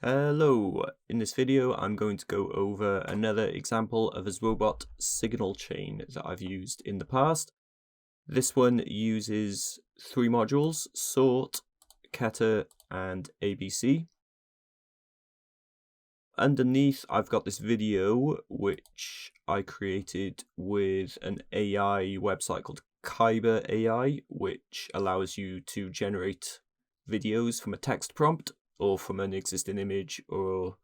Hello, in this video I'm going to go over another example of a ZwoBot signal chain that I've used in the past. This one uses three modules: sort, Keta and ABC. Underneath I've got this video which I created with an AI website called Kyber AI, which allows you to generate videos from a text prompt or from an existing image, or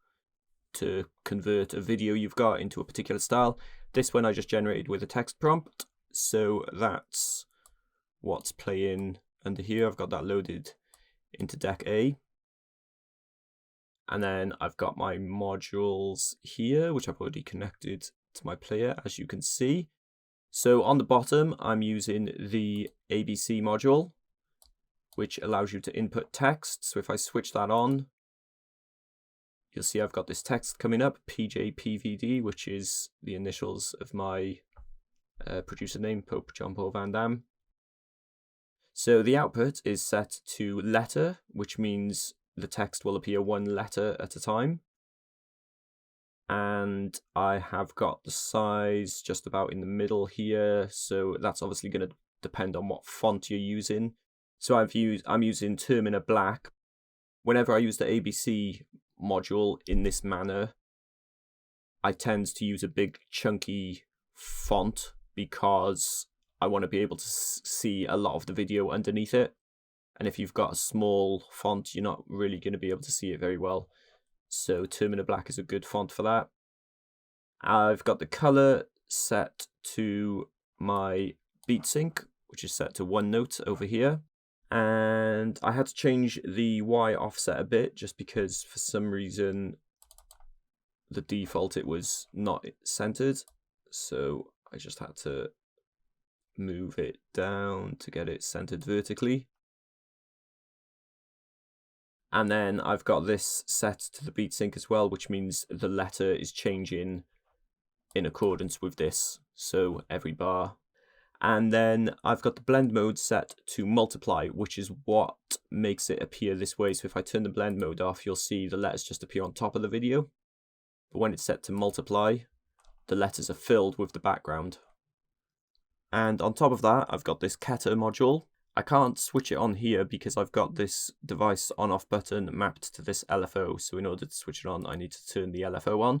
to convert a video you've got into a particular style. This one I just generated with a text prompt, so that's what's playing under here. I've got that loaded into deck A. And then I've got my modules here, which I've already connected to my player, as you can see. So on the bottom, I'm using the ABC module, which allows you to input text. So if I switch that on, you'll see I've got this text coming up, PJPVD, which is the initials of my producer name, Pope John Paul Van Damme. So the output is set to letter, which means the text will appear one letter at a time. And I have got the size just about in the middle here, so that's obviously going to depend on what font you're using. So I'm using Termina Black. Whenever I use the ABC module in this manner, I tend to use a big chunky font because I want to be able to see a lot of the video underneath it. And if you've got a small font, you're not really going to be able to see it very well. So Termina Black is a good font for that. I've got the color set to my beat sync, which is set to one note over here. And I had to change the Y offset a bit just because for some reason the default it was not centered. So I just had to move it down to get it centered vertically. And then I've got this set to the beat sync as well, which means the letter is changing in accordance with this, so every bar. And then I've got the blend mode set to multiply, which is what makes it appear this way. So if I turn the blend mode off, you'll see the letters just appear on top of the video. But when it's set to multiply, the letters are filled with the background. And on top of that, I've got this Keta module. I can't switch it on here because I've got this device on-off button mapped to this LFO. So in order to switch it on, I need to turn the LFO on.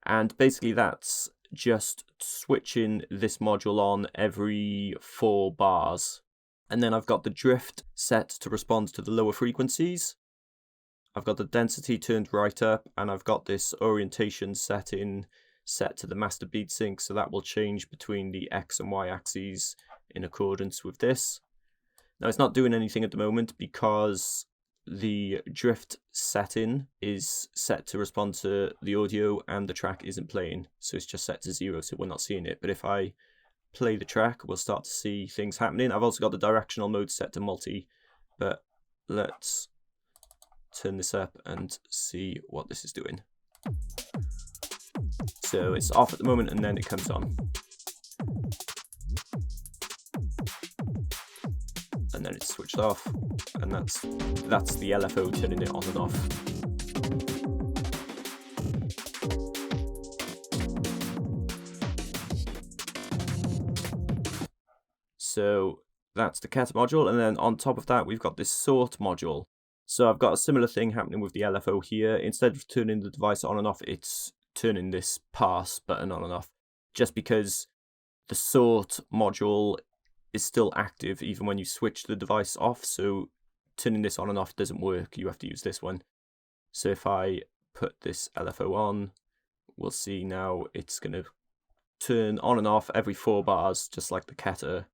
And basically that's just switching this module on every 4 bars. And then I've got the drift set to respond to the lower frequencies. I've got the density turned right up, and I've got this orientation setting set to the master beat sync, so that will change between the X and Y axes in accordance with this. Now it's not doing anything at the moment because the drift setting is set to respond to the audio and the track isn't playing, so it's just set to 0, so we're not seeing it. But if I play the track, we'll start to see things happening. I've also got the directional mode set to multi, but let's turn this up and see what this is doing. So it's off at the moment and then it comes on. And then it's switched off, and that's the LFO turning it on and off. So that's the Keta module, and then on top of that we've got this sort module. So I've got a similar thing happening with the LFO here. Instead of turning the device on and off, it's turning this pass button on and off, just because the sort module is still active even when you switch the device off, so turning this on and off doesn't work. You have to use this one. So if I put this LFO on, we'll see now it's going to turn on and off every 4 bars, just like the Keta.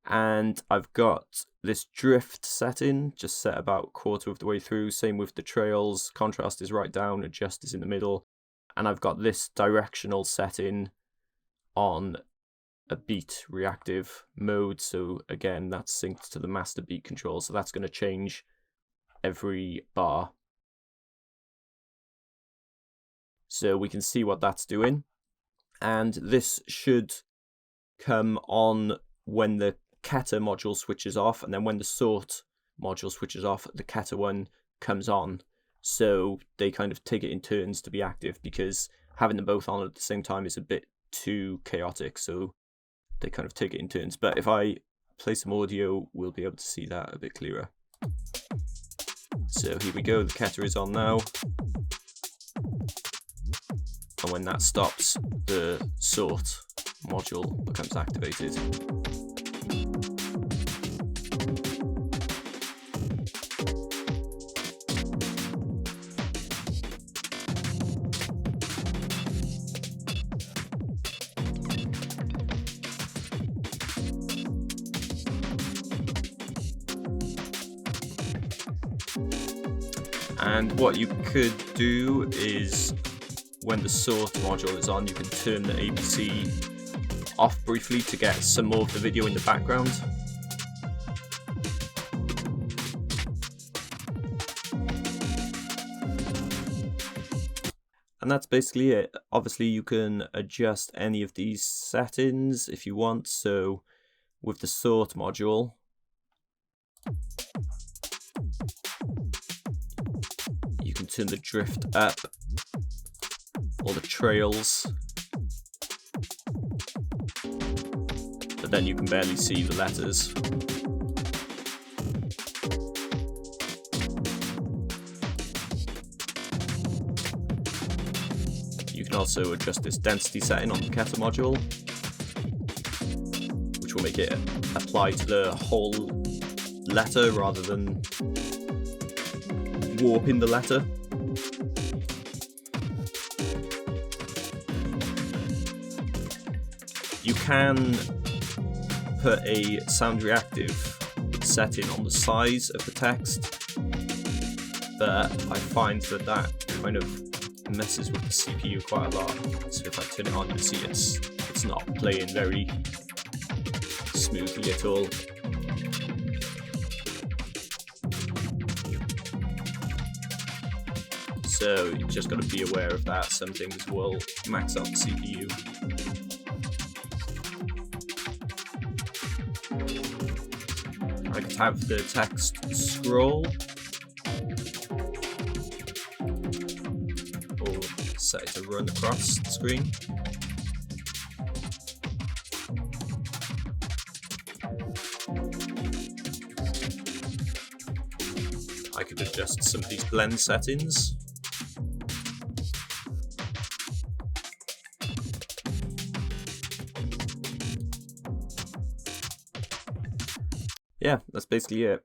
And I've got this drift setting just set about a quarter of the way through. Same with the trails. Contrast is right down, adjust is in the middle. And I've got this directional setting on a beat reactive mode, so again that's synced to the master beat control, so that's going to change every bar. So we can see what that's doing, and this should come on when the Keta module switches off, and then when the sort module switches off, the Keta one comes on, so they kind of take it in turns to be active, because having them both on at the same time is a bit too chaotic, so they kind of take it in turns. But if I play some audio, we'll be able to see that a bit clearer. So here we go, the Keta is on now. And when that stops, the sort module becomes activated. And what you could do is, when the sort module is on, you can turn the ABC off briefly to get some more of the video in the background. And that's basically it. Obviously you can adjust any of these settings if you want. So with the sort module, you can turn the drift up, or the trails, but then you can barely see the letters. You can also adjust this density setting on the Keta module, which will make it apply to the whole letter rather than warping the letter. You can put a sound reactive setting on the size of the text, but I find that that kind of messes with the CPU quite a lot. So if I turn it on, you'll see it's not playing very smoothly at all. So you just got to be aware of that. Some things will max out the CPU. I could have the text scroll, or set it to run across the screen. I could adjust some of these blend settings. Yeah, that's basically it.